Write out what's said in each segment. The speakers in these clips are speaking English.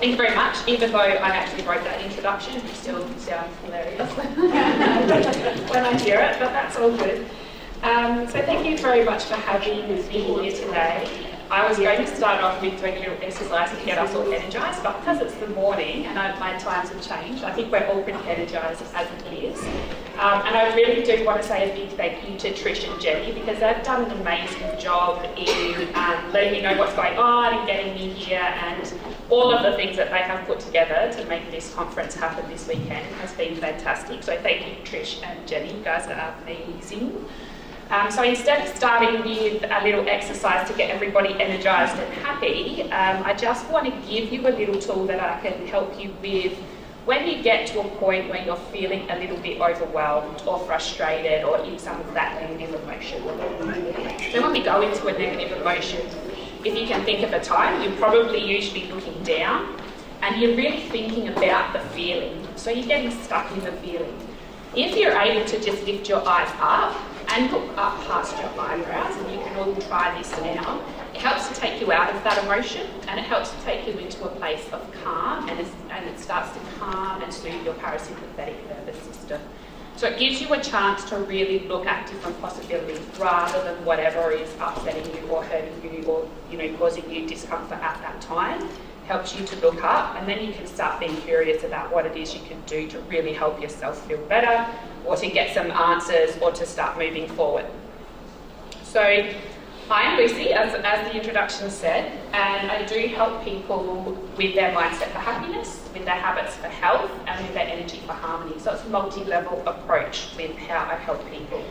Thank you very much. Even though I actually wrote that introduction, it still sounds hilarious when I hear it, but that's all good. So thank you very much for having me here today. I was going to start off with doing a little exercise to get us all energised, but because it's the morning and my times have changed, I think we're all pretty energised as it is. And I really do want to say a big thank you to Trish and Jenny, because they've done an amazing job in letting me know what's going on and getting me here, and all of the things that they have put together to make this conference happen this weekend has been fantastic. So thank you, Trish and Jenny, you guys are amazing. So instead of starting with a little exercise to get everybody energised and happy, I just want to give you a little tool that I can help you with when you get to a point where you're feeling a little bit overwhelmed or frustrated or in some of that negative emotion. So when we go into a negative emotion, if you can think of a time, you're probably usually looking down and you're really thinking about the feeling. So you're getting stuck in the feeling. If you're able to just lift your eyes up and look up past your eyebrows, and you can all try this now, it helps to take you out of that emotion, and it helps to take you into a place of calm, and it starts to calm and soothe your parasympathetic nervous system. So it gives you a chance to really look at different possibilities rather than whatever is upsetting you or hurting you or causing you discomfort at that time. Helps you to look up, and then you can start being curious about what it is you can do to really help yourself feel better, or to get some answers, or to start moving forward. So I am Lucy, as the introduction said, and I do help people with their mindset for happiness, with their habits for health, and with their energy for harmony. So it's a multi-level approach with how I help people.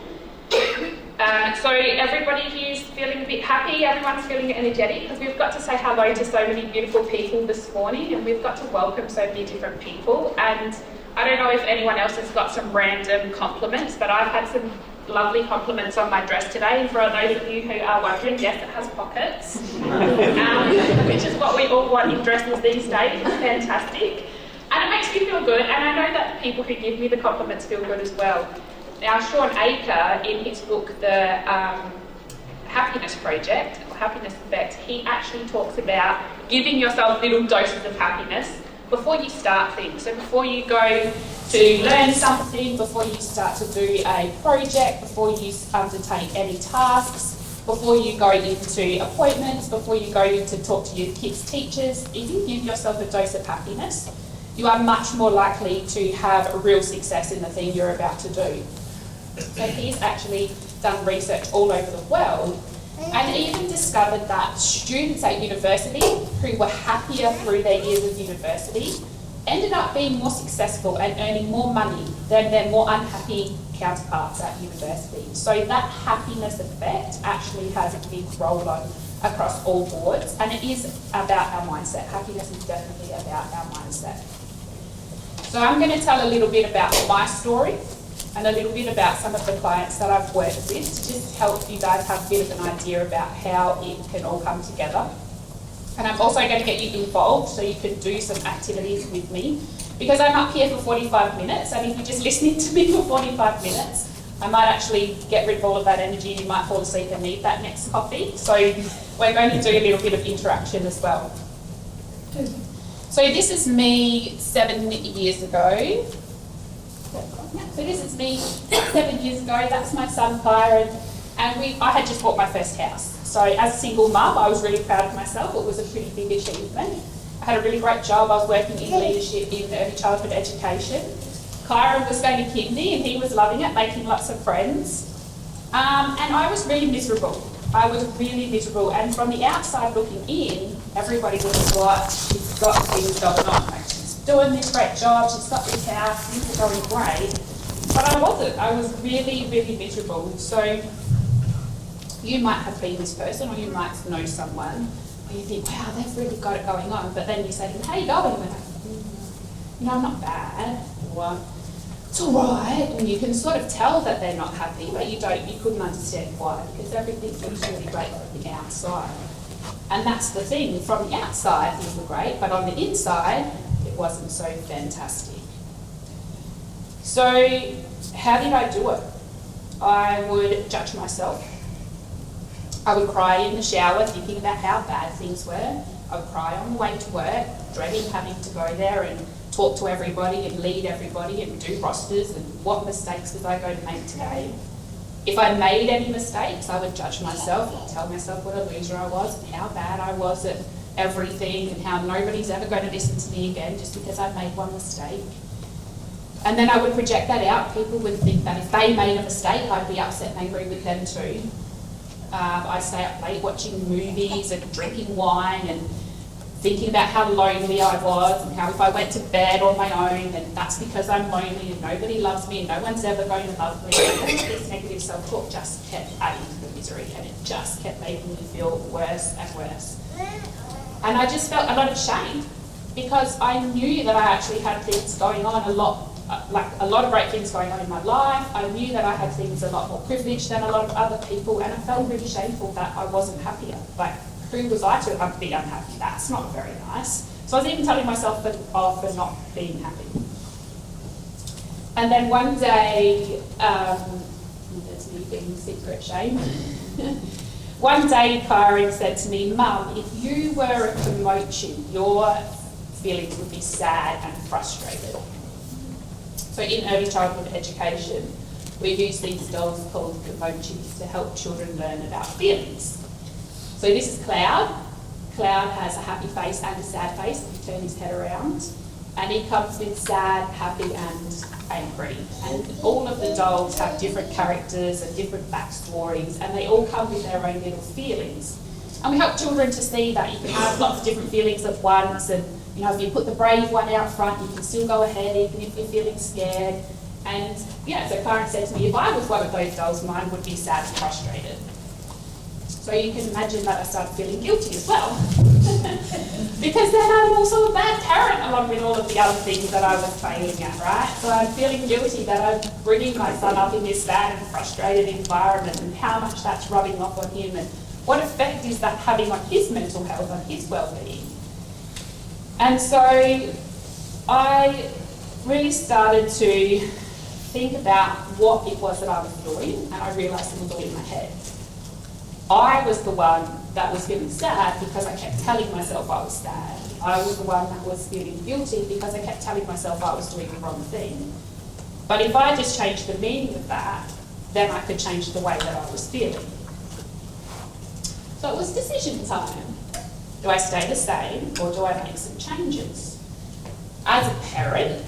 So everybody who's feeling a bit happy, everyone's feeling energetic, because we've got to say hello to so many beautiful people this morning, and we've got to welcome so many different people. And I don't know if anyone else has got some random compliments, but I've had some lovely compliments on my dress today. And for those of you who are wondering, yes, it has pockets, which is what we all want in dresses these days. It's fantastic. And it makes me feel good, and I know that the people who give me the compliments feel good as well. Now, Sean Aker, in his book, The Happiness Project, or Happiness Effect, he actually talks about giving yourself little doses of happiness before you start things. So before you go to learn something, before you start to do a project, before you undertake any tasks, before you go into appointments, before you go to talk to your kids' teachers, if you give yourself a dose of happiness, you are much more likely to have a real success in the thing you're about to do. So he's actually done research all over the world and even discovered that students at university who were happier through their years of university ended up being more successful and earning more money than their more unhappy counterparts at university. So that happiness effect actually has a big role on across all boards, and it is about our mindset. Happiness is definitely about our mindset. So I'm going to tell a little bit about my story and a little bit about some of the clients that I've worked with, to just help you guys have a bit of an idea about how it can all come together. And I'm also going to get you involved so you can do some activities with me, because I'm up here for 45 minutes, and if you're just listening to me for 45 minutes, I might actually get rid of all of that energy and you might fall asleep and need that next coffee. So we're going to do a little bit of interaction as well. So this is me 7 years ago. So this is me 7 years ago. That's my son Kyron, and I had just bought my first house. So as a single mum, I was really proud of myself. It was a pretty big achievement. I had a really great job. I was working in leadership in early childhood education. Kyron was going to kindy and he was loving it, making lots of friends. And I was really miserable. I was really miserable. And from the outside looking in, everybody was like, she's got things going on. Like, she's doing this great job, she's got this house, things are going great. But I wasn't. I was really, really miserable. So you might have been this person, or you might know someone where you think, wow, they've really got it going on. But then you say to them, how are you going? And they're like, I'm not bad. Or, it's all right. And you can sort of tell that they're not happy, but you couldn't understand why, because everything looks really great from the outside. And that's the thing, from the outside things were great, but on the inside it wasn't so fantastic. So how did I do it? I would judge myself. I would cry in the shower thinking about how bad things were. I would cry on the way to work, dreading having to go there and talk to everybody and lead everybody and do rosters and what mistakes was I going to make today. If I made any mistakes, I would judge myself and tell myself what a loser I was and how bad I was at everything and how nobody's ever going to listen to me again just because I made one mistake. And then I would project that out. People would think that if they made a mistake, I'd be upset and angry with them too. I stay up late watching movies and drinking wine and thinking about how lonely I was and how if I went to bed on my own, then that's because I'm lonely and nobody loves me and no one's ever going to love me. And this negative self-talk just kept adding to the misery and it just kept making me feel worse and worse. And I just felt a lot of shame because I knew that I actually had things going on a lot of great things going on in my life. I knew that I had things a lot more privileged than a lot of other people, and I felt really shameful that I wasn't happier. Like, who was I to be unhappy? That's not very nice. So I was even telling myself off for not being happy. And then one day, that's me being secret shame. One day, Karen said to me, "Mum, if you were a promotion, your feelings would be sad and frustrated." So in early childhood education, we use these dolls called emojis to help children learn about feelings. So this is Cloud. Cloud has a happy face and a sad face if you turn his head around. And he comes with sad, happy and angry. And all of the dolls have different characters and different backstories, and they all come with their own little feelings. And we help children to see that you can have lots of different feelings at once, and you know, if you put the brave one out front, you can still go ahead even if you're feeling scared. And yeah, so Karen said to me, if I was one of those dolls, mine would be sad and frustrated. So you can imagine that I started feeling guilty as well. Because then I'm also a bad parent along with all of the other things that I was failing at, right? So I'm feeling guilty that I'm bringing my son up in this sad and frustrated environment and how much that's rubbing off on him and what effect is that having on his mental health, on his well-being. And so I really started to think about what it was that I was doing, and I realised it was all in my head. I was the one that was feeling sad because I kept telling myself I was sad. I was the one that was feeling guilty because I kept telling myself I was doing the wrong thing. But if I just changed the meaning of that, then I could change the way that I was feeling. So it was decision time. Do I stay the same or do I make some changes? As a parent,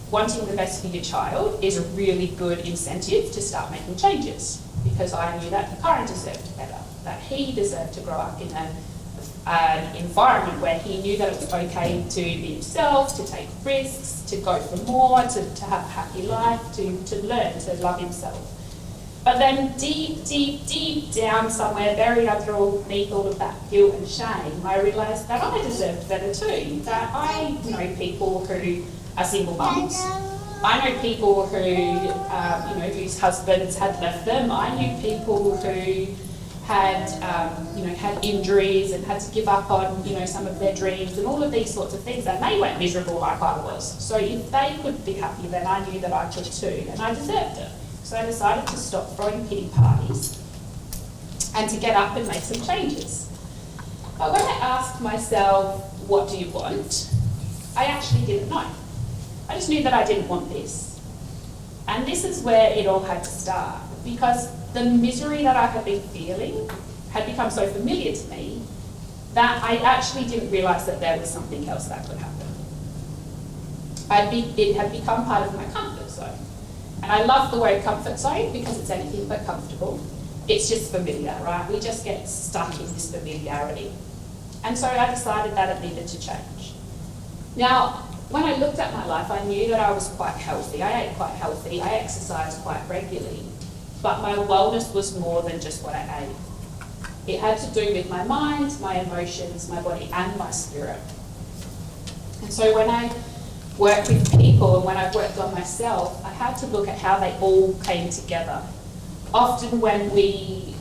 wanting the best for your child is a really good incentive to start making changes, because I knew that Karen deserved better, that he deserved to grow up in an environment where he knew that it was okay to be himself, to take risks, to go for more, to have a happy life, to learn to love himself. But then deep down somewhere, buried underneath all of that guilt and shame, I realised that I deserved better too. That I know people who are single mums. I know people who, whose husbands had left them. I knew people who had, had injuries and had to give up on, some of their dreams and all of these sorts of things. And they weren't miserable like I was. So if they could be happy, then I knew that I could too, and I deserved it. So I decided to stop throwing pity parties and to get up and make some changes. But when I asked myself, what do you want? I actually didn't know. I just knew that I didn't want this. And this is where it all had to start, because the misery that I had been feeling had become so familiar to me that I actually didn't realise that there was something else that could happen. It had become part of my comfort zone. And I love the word comfort zone because it's anything but comfortable. It's just familiar, right? We just get stuck in this familiarity. And so I decided that it needed to change. Now, when I looked at my life, I knew that I was quite healthy. I ate quite healthy. I exercised quite regularly. But my wellness was more than just what I ate. It had to do with my mind, my emotions, my body, and my spirit. And so when I work with people and when I've worked on myself, I had to look at how they all came together. Often when we've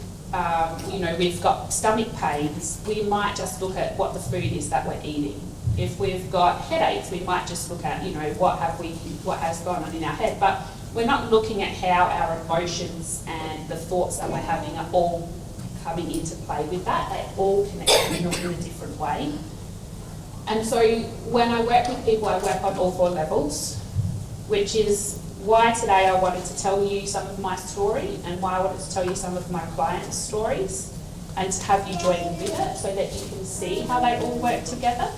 got stomach pains, we might just look at what the food is that we're eating. If we've got headaches, we might just look at, what has gone on in our head. But we're not looking at how our emotions and the thoughts that we're having are all coming into play with that. They're all connected in a different way. And so when I work with people, I work on all 4 levels, which is why today I wanted to tell you some of my story and why I wanted to tell you some of my clients' stories and to have you join in with it so that you can see how they all work together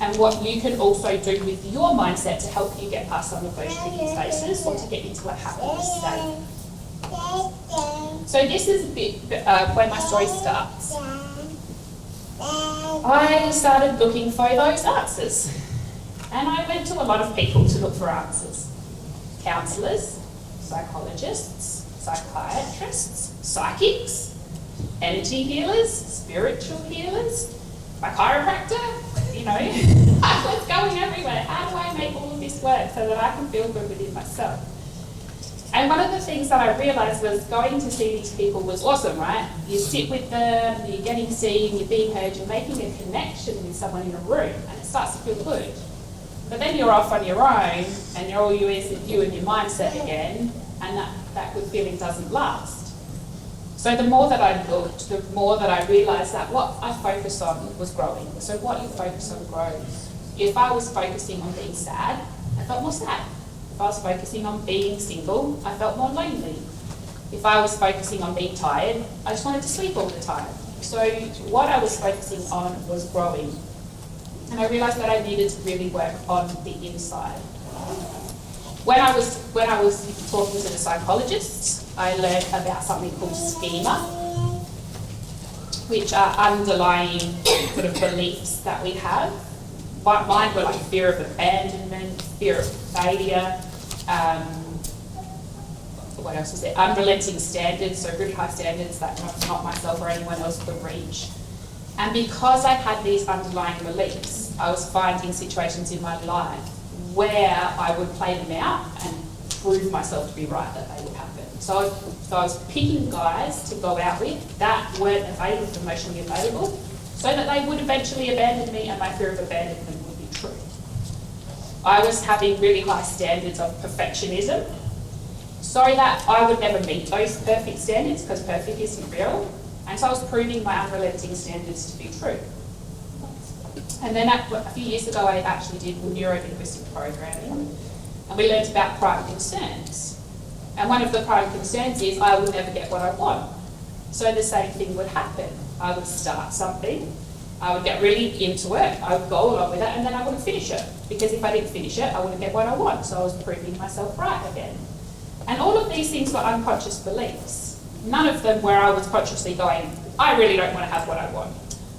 and what you can also do with your mindset to help you get past some of those tricky spaces or to get into a happiness state. So this is a bit where my story starts. I started looking for those answers, and I went to a lot of people to look for answers. Counsellors, psychologists, psychiatrists, psychics, energy healers, spiritual healers, my chiropractor, you know, I was going everywhere. How do I make all of this work so that I can feel good within myself? And one of the things that I realised was going to see these people was awesome, right? You sit with them, you're getting seen, you're being heard, you're making a connection with someone in a room, and it starts to feel good. But then you're off on your own, and you're all you and your mindset again, and that good feeling doesn't last. So the more that I looked, the more that I realised that what I focused on was growing. So what you focus on grows. If I was focusing on being sad, I felt more sad. If I was focusing on being single, I felt more lonely. If I was focusing on being tired, I just wanted to sleep all the time. So what I was focusing on was growing. And I realised that I needed to really work on the inside. When I was talking to the psychologists, I learned about something called schema, which are underlying sort of beliefs that we have. Mine were like fear of abandonment, fear of failure, what else is there? Unrelenting standards, so really high standards that not myself or anyone else could reach. And because I had these underlying beliefs, I was finding situations in my life where I would play them out and prove myself to be right that they would happen. So I was picking guys to go out with that weren't emotionally available, so that they would eventually abandon me and my fear of abandonment would be true. I was having really high standards of perfectionism, so that I would never meet those perfect standards because perfect isn't real. And so I was proving my unrelenting standards to be true. And then a few years ago, I actually did neuro-linguistic programming, and we learned about prime concerns. And one of the prime concerns is I will never get what I want. So the same thing would happen. I would start something, I would get really into it, I would go along with it, and then I wouldn't finish it. Because if I didn't finish it, I wouldn't get what I want. So I was proving myself right again. And all of these things were unconscious beliefs. None of them where I was consciously going, I really don't want to have what I want.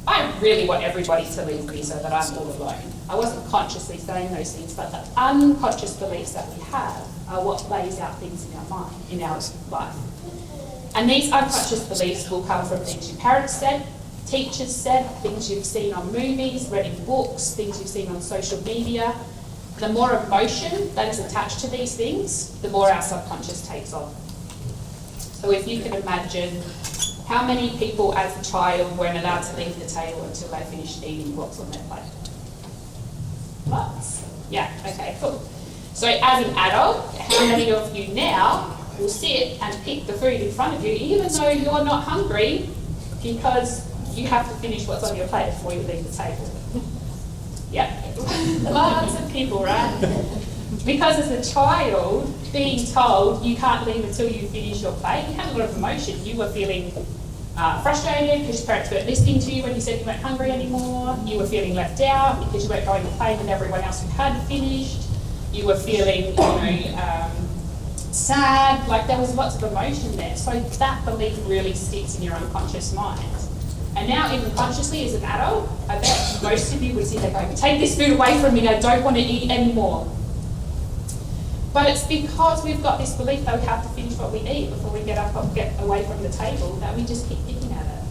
I really want everybody to leave me so that I'm all alone. I wasn't consciously saying those things, but the unconscious beliefs that we have are what plays out things in our mind, in our life. And these unconscious beliefs will come from things your parents said, teachers said, things you've seen on movies, read in books, things you've seen on social media. The more emotion that is attached to these things, the more our subconscious takes on. So if you can imagine how many people as a child weren't allowed to leave the table until they finished eating what's on their plate? Lots. Yeah, okay, cool. So as an adult, how many of you now will sit and pick the food in front of you even though you're not hungry because you have to finish what's on your plate before you leave the table? Yep, lots of people, right? Because as a child, being told you can't leave until you finish your plate, you had a lot of emotion. You were feeling frustrated because your parents weren't listening to you when you said you weren't hungry anymore. You were feeling left out because you weren't going to play with everyone else who had finished. You were feeling, sad. Like there was lots of emotion there. So that belief really sticks in your unconscious mind. And now, even consciously as an adult, I bet most of you would sit there going, take this food away from me, I don't want to eat anymore. But it's because we've got this belief that we have to finish what we eat before we get up and get away from the table that we just keep picking at it.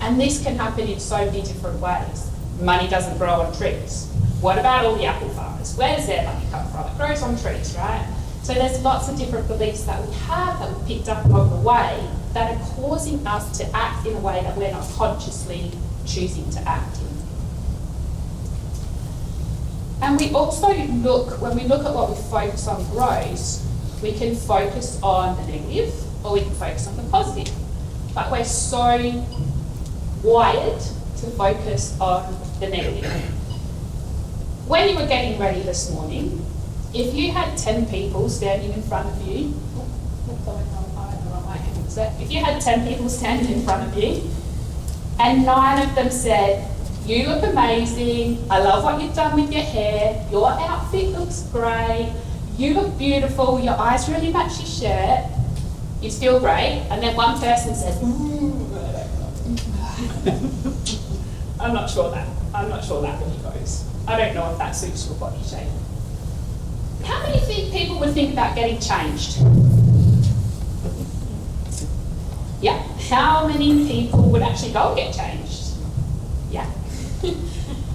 And this can happen in so many different ways. Money doesn't grow on trees. What about all the apple farmers? Where does their money come from? It grows on trees, right? So there's lots of different beliefs that we have that we picked up along the way that are causing us to act in a way that we're not consciously choosing to act in. And we also when we look at what we focus on grows, we can focus on the negative or we can focus on the positive. But we're so wired to focus on the negative. when you were getting ready this morning, if you had 10 people standing in front of you, if you had 10 people standing in front of you, and 9 of them said, "You look amazing, I love what you've done with your hair, your outfit looks great, you look beautiful, your eyes really match your shirt," you'd feel great. And then one person says, I'm not sure that really goes. I don't know if that suits your body shape. How many people would think about getting changed? Yeah. How many people would actually go and get changed? Yeah.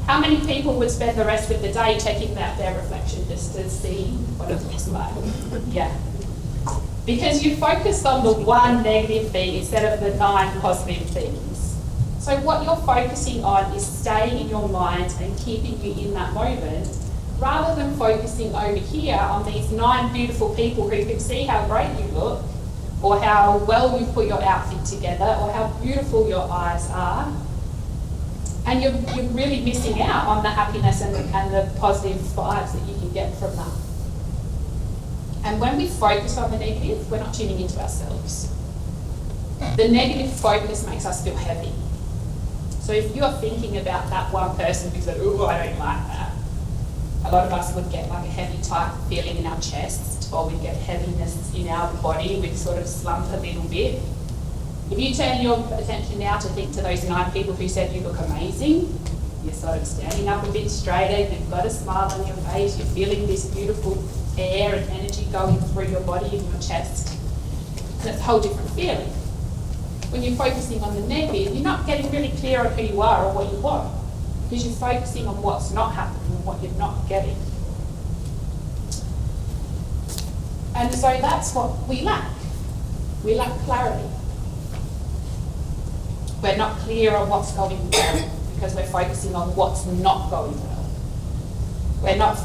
How many people would spend the rest of the day checking out their reflection just to see what it looks like? Yeah. Because you focused on the one negative thing instead of the 9 positive things. So what you're focusing on is staying in your mind and keeping you in that moment, rather than focusing over here on these 9 beautiful people who can see how great you look, or how well you've put your outfit together, or how beautiful your eyes are. And you're really missing out on the happiness and the positive vibes that you can get from that. And when we focus on the negative, we're not tuning into ourselves. The negative focus makes us feel heavy. So if you're thinking about that one person who said, "Oh, I don't like that," a lot of us would get like a heavy type feeling in our chest, or we'd get heaviness in our body, we'd sort of slump a little bit. If you turn your attention now to think to those 9 people who said you look amazing, you're sort of standing up a bit straighter, you've got a smile on your face, you're feeling this beautiful air and energy going through your body and your chest, and it's a whole different feeling. When you're focusing on the negative, you're not getting really clear on who you are or what you want, because you're focusing on what's not happening and what you're not getting. And so that's what we lack. We lack clarity. We're not clear on what's going well because we're focusing on what's not going well. We're not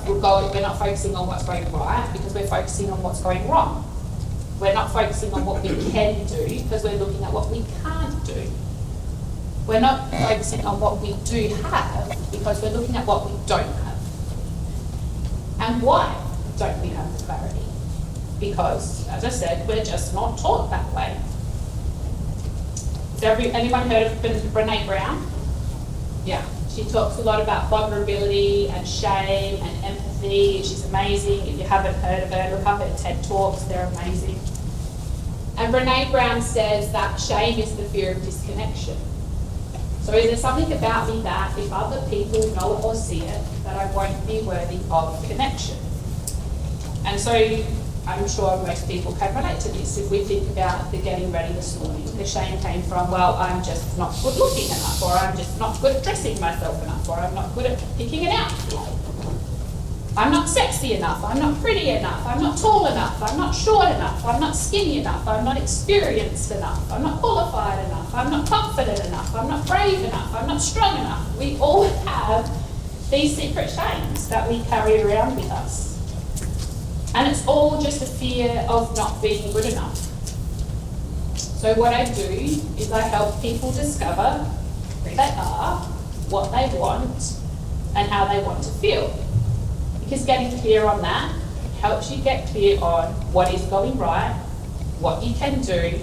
focusing on what's going right because we're focusing on what's going wrong. We're not focusing on what we can do because we're looking at what we can't do. We're not focusing on what we do have because we're looking at what we don't have. And why don't we have the clarity? Because, as I said, we're just not taught that way. Has anyone heard of Brené Brown? Yeah. She talks a lot about vulnerability and shame and empathy. She's amazing. If you haven't heard of her, look up her TED Talks. They're amazing. And Brené Brown says that shame is the fear of disconnection. So is there something about me that if other people know it or see it, that I won't be worthy of connection? And so I'm sure most people can relate to this. If we think about the getting ready this morning, the shame came from, well, I'm just not good looking enough, or I'm just not good at dressing myself enough, or I'm not good at picking an outfit. I'm not sexy enough, I'm not pretty enough, I'm not tall enough, I'm not short enough, I'm not skinny enough, I'm not experienced enough, I'm not qualified enough, I'm not confident enough, I'm not brave enough, I'm not strong enough. We all have these secret shames that we carry around with us. And it's all just a fear of not being good enough. So what I do is I help people discover who they are, what they want, and how they want to feel. Because getting clear on that helps you get clear on what is going right, what you can do,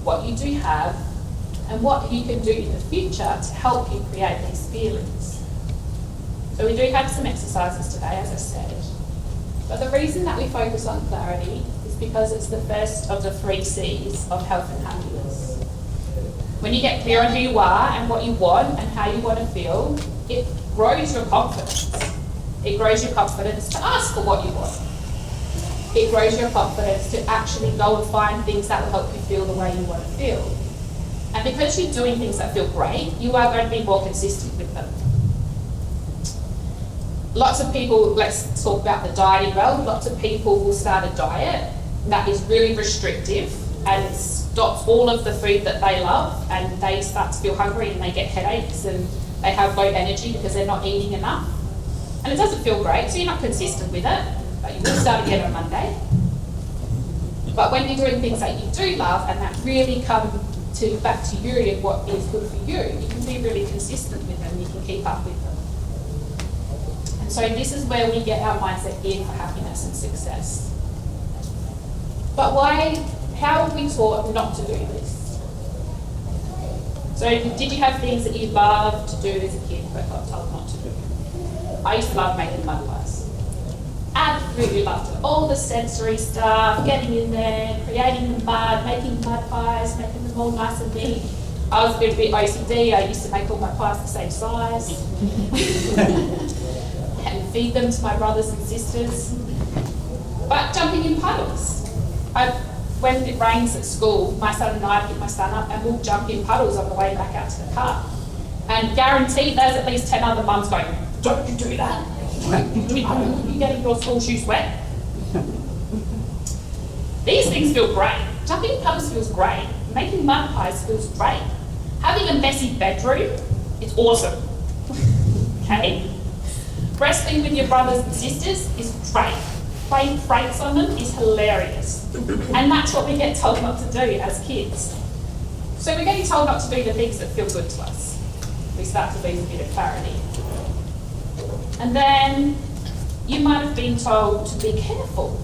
what you do have, and what you can do in the future to help you create these feelings. So we do have some exercises today, as I said. But the reason that we focus on clarity is because it's the first of the 3 C's of health and happiness. When you get clear on who you are and what you want and how you want to feel, it grows your confidence. It grows your confidence to ask for what you want. It grows your confidence to actually go and find things that will help you feel the way you want to feel. And because you're doing things that feel great, you are going to be more consistent with them. Lots of people, let's talk about the dieting realm, lots of people will start a diet that is really restrictive and stops all of the food that they love, and they start to feel hungry and they get headaches and they have low energy because they're not eating enough. And it doesn't feel great, so you're not consistent with it, but you will start again on Monday. But when you're doing things that you do love and that really come back to you and what is good for you, you can be really consistent with them, you can keep up with them. So this is where we get our mindset in for happiness and success. But how are we taught not to do this? So did you have things that you loved to do as a kid but got told not to do? I used to love making mud pies. Absolutely loved it. All the sensory stuff, getting in there, creating the mud, making mud pies, making them all nice and neat. I was a little bit OCD. I used to make all my pies the same size and feed them to my brothers and sisters. But jumping in puddles. When it rains at school, my son and I pick my son up and we'll jump in puddles on the way back out to the car. And guaranteed there's at least 10 other mums going, don't you do that? You're getting your school shoes wet. These things feel great. Jumping in puddles feels great. Making mud pies feels great. Having a messy bedroom is awesome. Okay? Wrestling with your brothers and sisters is great. Playing pranks on them is hilarious. And that's what we get told not to do as kids. So we're getting told not to do the things that feel good to us. We start to lose a bit of clarity. And then you might have been told to be careful.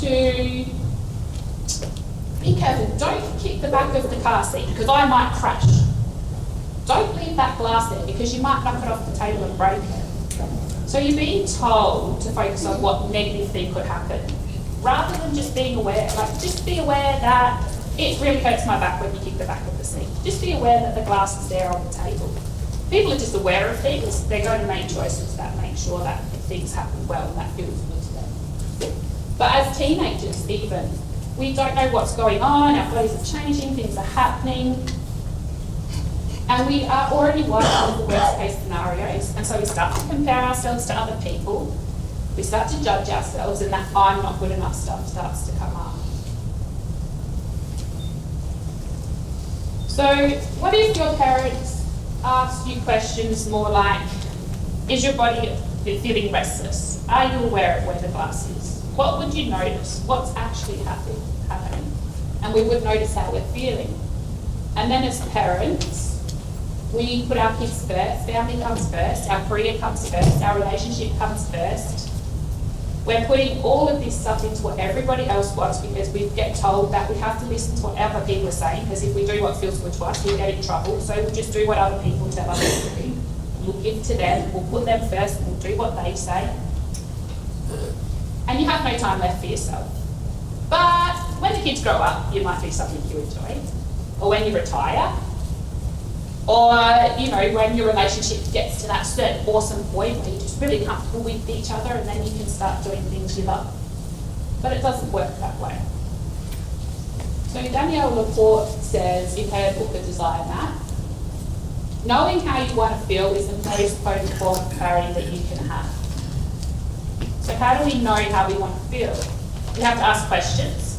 To be careful, don't kick the back of the car seat because I might crash. Don't leave that glass there because you might knock it off the table and break it. So you're being told to focus on what negative thing could happen rather than just being aware. Like, just be aware that it really hurts my back when you kick the back of the seat. Just be aware that the glass is there on the table. People are just aware of things. They're going to make choices that make sure that things happen well and that feels good to them. But as teenagers even, we don't know what's going on, our bodies are changing, things are happening, and we are already wired for the worst case scenarios, and so we start to compare ourselves to other people, we start to judge ourselves, and that I'm not good enough stuff starts to come up. So what if your parents asked you questions more like, is your body feeling restless? Are you aware of where the glass is? What would you notice? What's actually happening? And we would notice how we're feeling. And then as parents, we put our kids first, family comes first, our career comes first, our relationship comes first. We're putting all of this stuff into what everybody else wants because we get told that we have to listen to what other people are saying, because if we do what feels good to us, we'll get in trouble. So we'll just do what other people tell us to do. We'll give to them, we'll put them first, and we'll do what they say. And you have no time left for yourself. But when the kids grow up, you might do something you enjoy. Or when you retire. Or, when your relationship gets to that certain awesome point where you're just really comfortable with each other and then you can start doing things you love. But it doesn't work that way. So Danielle Laporte says in her book, The Desire Map, knowing how you want to feel is the most potent form of clarity that you can have. So how do we know how we want to feel? We have to ask questions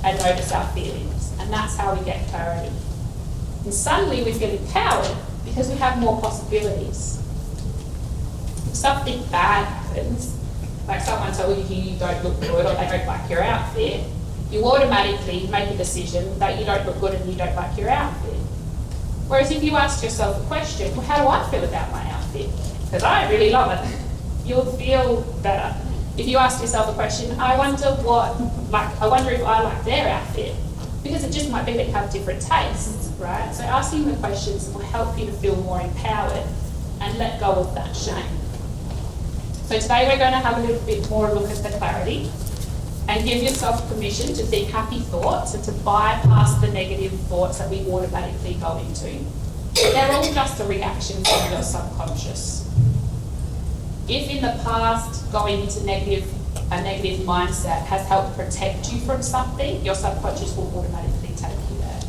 and notice our feelings, and that's how we get clarity. And suddenly we feel empowered because we have more possibilities. If something bad happens, like someone tells you don't look good or they don't like your outfit, you automatically make a decision that you don't look good and you don't like your outfit. Whereas if you ask yourself a question, well, how do I feel about my outfit? Because I really love it. You'll feel better. If you ask yourself a question, I wonder if I like their outfit. Because it just might be that you have different tastes, right? So asking the questions will help you to feel more empowered and let go of that shame. So today we're going to have a little bit more look at the clarity and give yourself permission to think happy thoughts and to bypass the negative thoughts that we automatically go into. They're all just a reaction from your subconscious. If in the past going into a negative mindset has helped protect you from something, your subconscious will automatically take you there.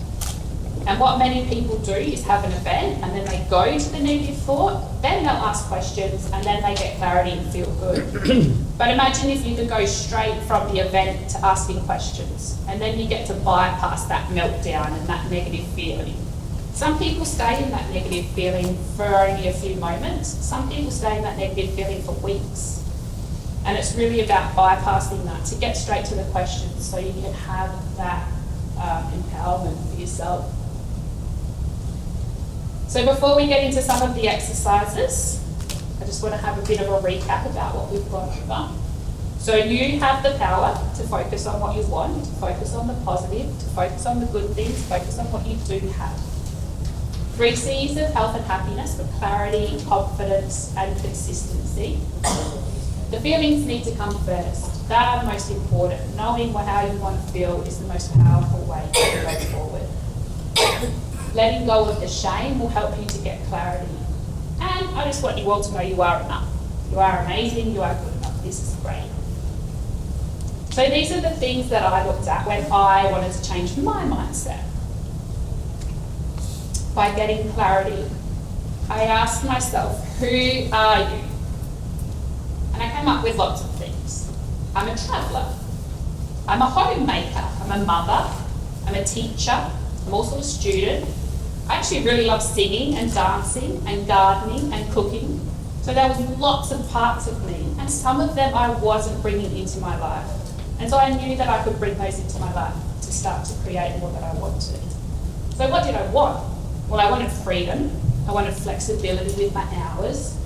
And what many people do is have an event and then they go to the negative thought, then they'll ask questions and then they get clarity and feel good. But imagine if you could go straight from the event to asking questions and then you get to bypass that meltdown and that negative feeling. Some people stay in that negative feeling for only a few moments. Some people stay in that negative feeling for weeks. And it's really about bypassing that to get straight to the questions so you can have that empowerment for yourself. So before we get into some of the exercises, I just want to have a bit of a recap about what we've gone over. So you have the power to focus on what you want, to focus on the positive, to focus on the good things, focus on what you do have. 3 C's of health and happiness for clarity, confidence and consistency. The feelings need to come first. They are most important. Knowing how you want to feel is the most powerful way to go forward. Letting go of the shame will help you to get clarity. And I just want you all to know you are enough. You are amazing, you are good enough. This is great. So these are the things that I looked at when I wanted to change my mindset. By getting clarity, I asked myself, who are you? And I came up with lots of things. I'm a traveller. I'm a homemaker. I'm a mother. I'm a teacher. I'm also a student. I actually really love singing and dancing and gardening and cooking. So there was lots of parts of me, and some of them I wasn't bringing into my life. And so I knew that I could bring those into my life to start to create more that I wanted. So what did I want? Well, I wanted freedom. I wanted flexibility with my hours.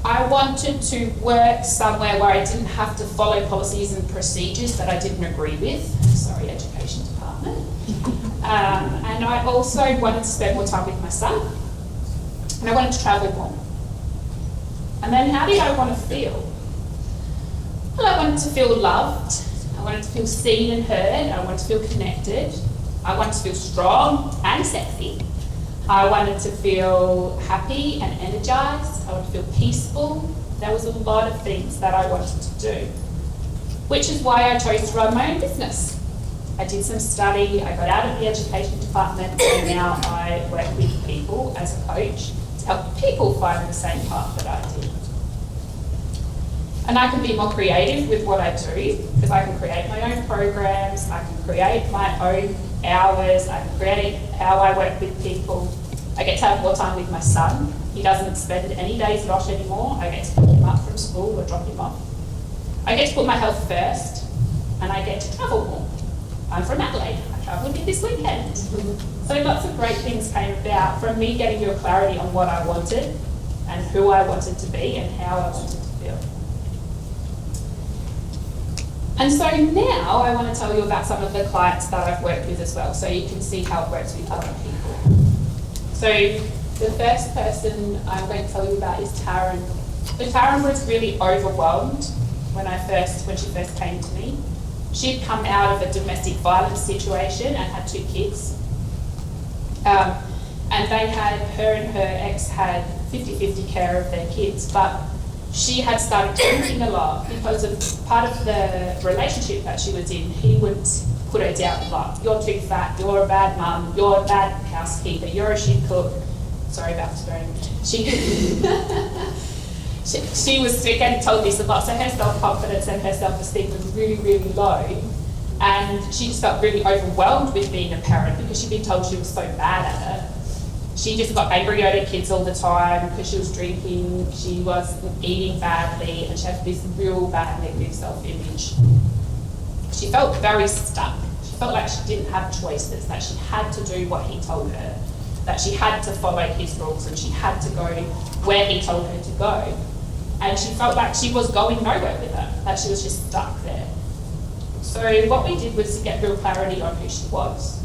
I wanted to work somewhere where I didn't have to follow policies and procedures that I didn't agree with. Sorry, Education Department. And I also wanted to spend more time with my son. And I wanted to travel more. And then how did I want to feel? Well, I wanted to feel loved. I wanted to feel seen and heard. I wanted to feel connected. I wanted to feel strong and sexy. I wanted to feel happy and energised. I wanted to feel peaceful. There was a lot of things that I wanted to do, which is why I chose to run my own business. I did some study, I got out of the Education Department, and now I work with people as a coach to help people find the same path that I did. And I can be more creative with what I do, because I can create my own programs, I can create my own hours, I can create how I work with people. I get to have more time with my son. He doesn't spend any days at Osh anymore. I get to pick him up from school or drop him off. I get to put my health first, and I get to travel more. I'm from Adelaide. I travelled here this weekend. So lots of great things came about from me getting your clarity on what I wanted and who I wanted to be and how I wanted to feel. And so now I want to tell you about some of the clients that I've worked with as well, so you can see how it works with other people. So the first person I'm going to tell you about is Taryn. So Taryn was really overwhelmed when she first came to me. She'd come out of a domestic violence situation and had 2 kids. And her and her ex had 50-50 care of their kids, but she had started drinking a lot because of part of the relationship that she was in. He would put her down a lot. You're too fat, you're a bad mum, you're a bad housekeeper, you're a shit cook. Sorry about swearing. She was getting told this a lot, so her self-confidence and her self-esteem was really, really low. And she just felt really overwhelmed with being a parent because she'd been told she was so bad at it. She just got angry at her kids all the time because she was drinking, she was eating badly, and she had this real bad negative self-image. She felt very stuck. She felt like she didn't have choices, that she had to do what he told her, that she had to follow his rules and she had to go where he told her to go. And she felt like she was going nowhere with it, that she was just stuck there. So what we did was to get real clarity on who she was.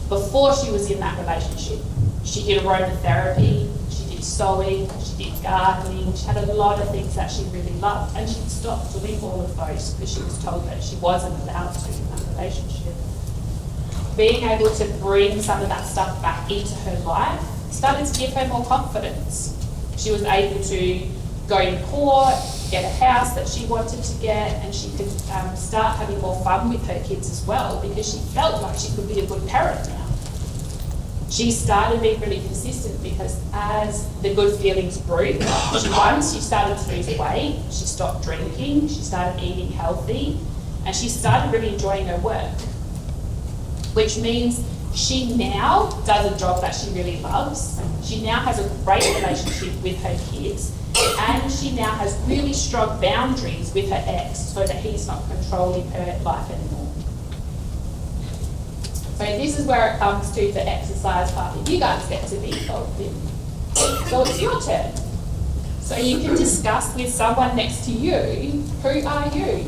Before she was in that relationship, she did aromatherapy, she did sewing, she did gardening, she had a lot of things that she really loved, and she stopped doing all of those because she was told that she wasn't allowed to in that relationship. Being able to bring some of that stuff back into her life started to give her more confidence. She was able to go to court, get a house that she wanted to get, and she could start having more fun with her kids as well because she felt like she could be a good parent now. She started being really consistent because as the good feelings grew, she started to lose weight, she stopped drinking, she started eating healthy, and she started really enjoying her work, which means she now does a job that she really loves. She now has a great relationship with her kids, and she now has really strong boundaries with her ex so that he's not controlling her life anymore. So this is where it comes to the exercise part that you guys get to be involved in. So it's your turn. So you can discuss with someone next to you, who are you?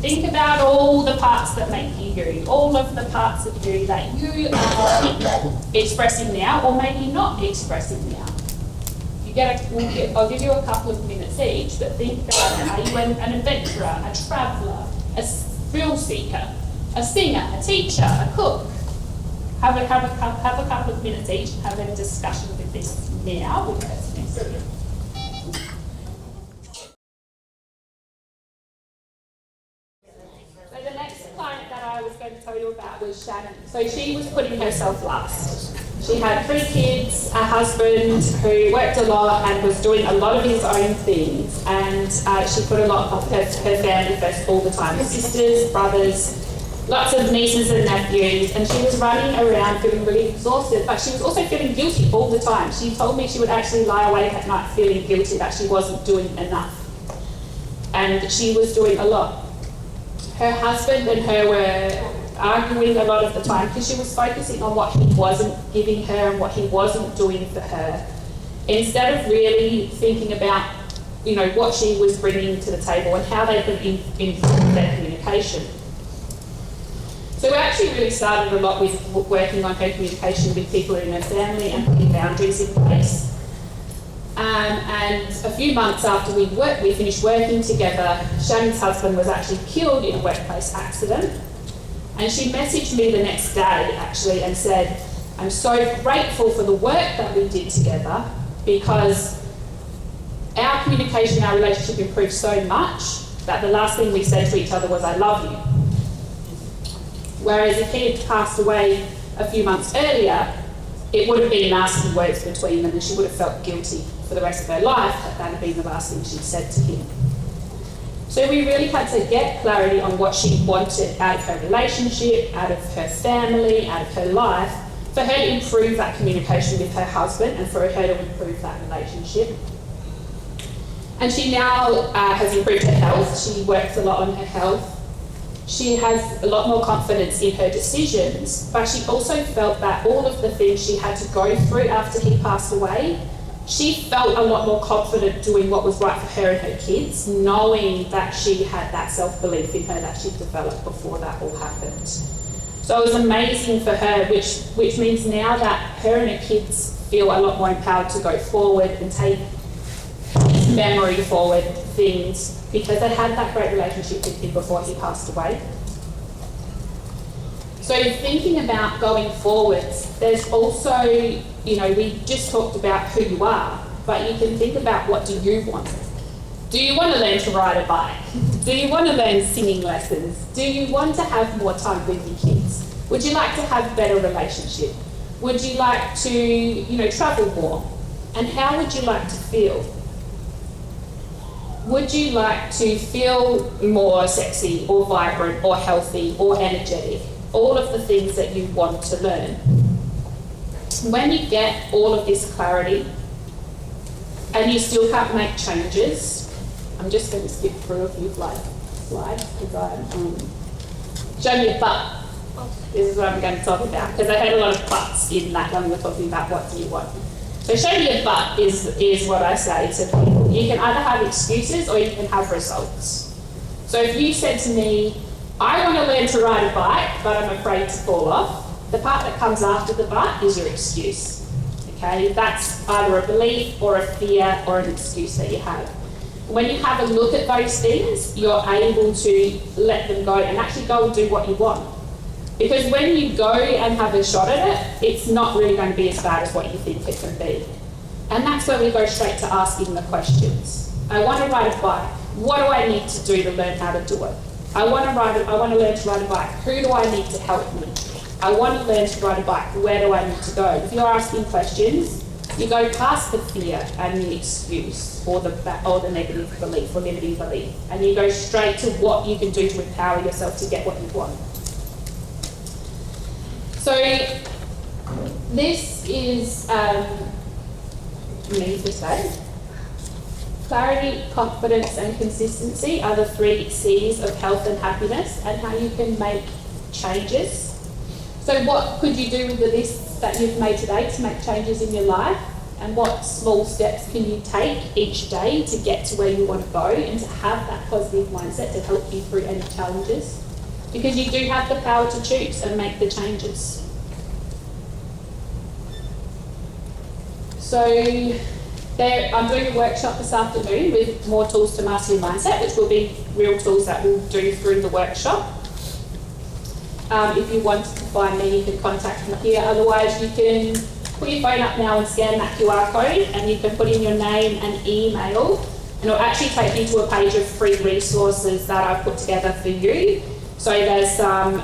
Think about all the parts that make you you, all of the parts of you that you are expressing now, or maybe not expressing now. I'll give you a couple of minutes each, but think about it. Are you an adventurer, a traveller, a thrill seeker, a singer, a teacher, a cook? Have a couple of minutes each, have a discussion with this now with the person next to you. So the next client that I was going to tell you about was Shannon. So she was putting herself last. She had 3 kids, a husband who worked a lot and was doing a lot of his own things, and she put a lot of her family first all the time. Sisters, brothers, lots of nieces and nephews, and she was running around feeling really exhausted, but she was also feeling guilty all the time. She told me she would actually lie awake at night feeling guilty that she wasn't doing enough. And she was doing a lot. Her husband and her were arguing a lot of the time because she was focusing on what he wasn't giving her and what he wasn't doing for her, instead of really thinking about, what she was bringing to the table and how they could improve their communication. So we actually really started a lot with working on her communication with people in her family and putting boundaries in place. And a few months after we finished working together, Shannon's husband was actually killed in a workplace accident. And she messaged me the next day actually and said, I'm so grateful for the work that we did together because our communication, our relationship improved so much that the last thing we said to each other was, I love you. Whereas if he had passed away a few months earlier, it would have been nasty words between them and she would have felt guilty for the rest of her life that had been the last thing she'd said to him. So we really had to get clarity on what she wanted out of her relationship, out of her family, out of her life, for her to improve that communication with her husband and for her to improve that relationship. And she now has improved her health. She works a lot on her health. She has a lot more confidence in her decisions, but she also felt that all of the things she had to go through after he passed away, she felt a lot more confident doing what was right for her and her kids, knowing that she had that self-belief in her that she'd developed before that all happened. So it was amazing for her, which means now that her and her kids feel a lot more empowered to go forward and take memory forward things because they had that great relationship with him before he passed away. So thinking about going forwards, there's also, we just talked about who you are, but you can think about what do you want. Do you want to learn to ride a bike? Do you want to learn singing lessons? Do you want to have more time with your kids? Would you like to have a better relationship? Would you like to, travel more? And how would you like to feel? Would you like to feel more sexy or vibrant or healthy or energetic? All of the things that you want to learn. When you get all of this clarity and you still can't make changes, I'm just going to skip through a few slides because I'm showing you butt. This is what I'm going to talk about because I heard a lot of buts in that when we were talking about what do you want. So show me a but is what I say to people. You can either have excuses or you can have results. So if you said to me, I want to learn to ride a bike, but I'm afraid to fall off, the part that comes after the but is your excuse. Okay, that's either a belief or a fear or an excuse that you have. When you have a look at those things, you're able to let them go and actually go and do what you want. Because when you go and have a shot at it, it's not really going to be as bad as what you think it can be. And that's where we go straight to asking the questions. I want to ride a bike. What do I need to do to learn how to do it? I want to learn to ride a bike. Who do I need to help me? I want to learn to ride a bike. Where do I need to go? If you're asking questions, you go past the fear and the excuse or the negative belief or limiting belief, and you go straight to what you can do to empower yourself to get what you want. So this is me for today. Clarity, confidence and consistency are the 3 C's of health and happiness and how you can make changes. So what could you do with the list that you've made today to make changes in your life? and what small steps can you take each day to get to where you want to go and to have that positive mindset to help you through any challenges. Because you do have the power to choose and make the changes. So I'm doing a workshop this afternoon with more tools to master your mindset, which will be real tools that we'll do through the workshop. If you want to find me, you can contact me here. Otherwise, you can put your phone up now and scan that QR code, and you can put in your name and email, and it'll actually take you to a page of free resources that I've put together for you. So there's some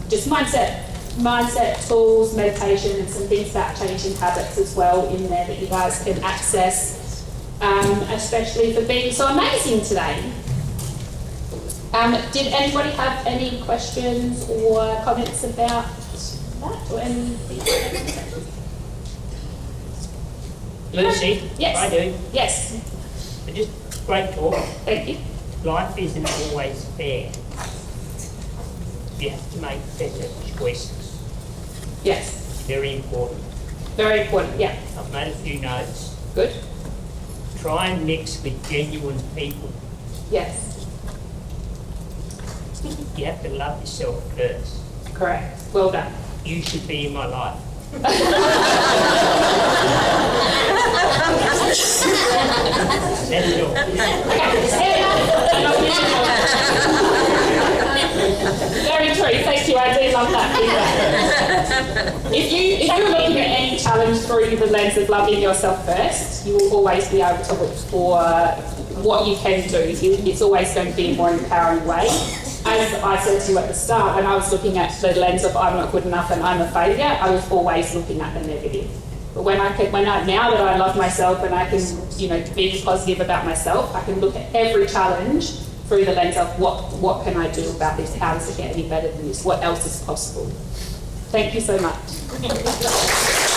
just mindset tools, meditation, and some things about changing habits as well in there that you guys can access, especially for being so amazing today. Did anybody have any questions or comments about that or anything? Lucy? Yes. I do. Yes. Just great talk. Thank you. Life isn't always fair. You have to make better choices. Yes. Very important. Very important. Yeah. I've made a few notes. Good. Try and mix with genuine people. Yes. You have to love yourself first. Correct. Well done. You should be in my life. That's all. Very true. Thank you. I do love that feedback. If you're looking at any challenge through the lens of loving yourself first, you will always be able to look for what you can do. It's always going to be a more empowering way. As I said to you at the start, when I was looking at the lens of I'm not good enough and I'm a failure, I was always looking at the negative. But now that I love myself and I can, be positive about myself, I can look at every challenge through the lens of what can I do about this? How does it get any better than this? What else is possible? Thank you so much.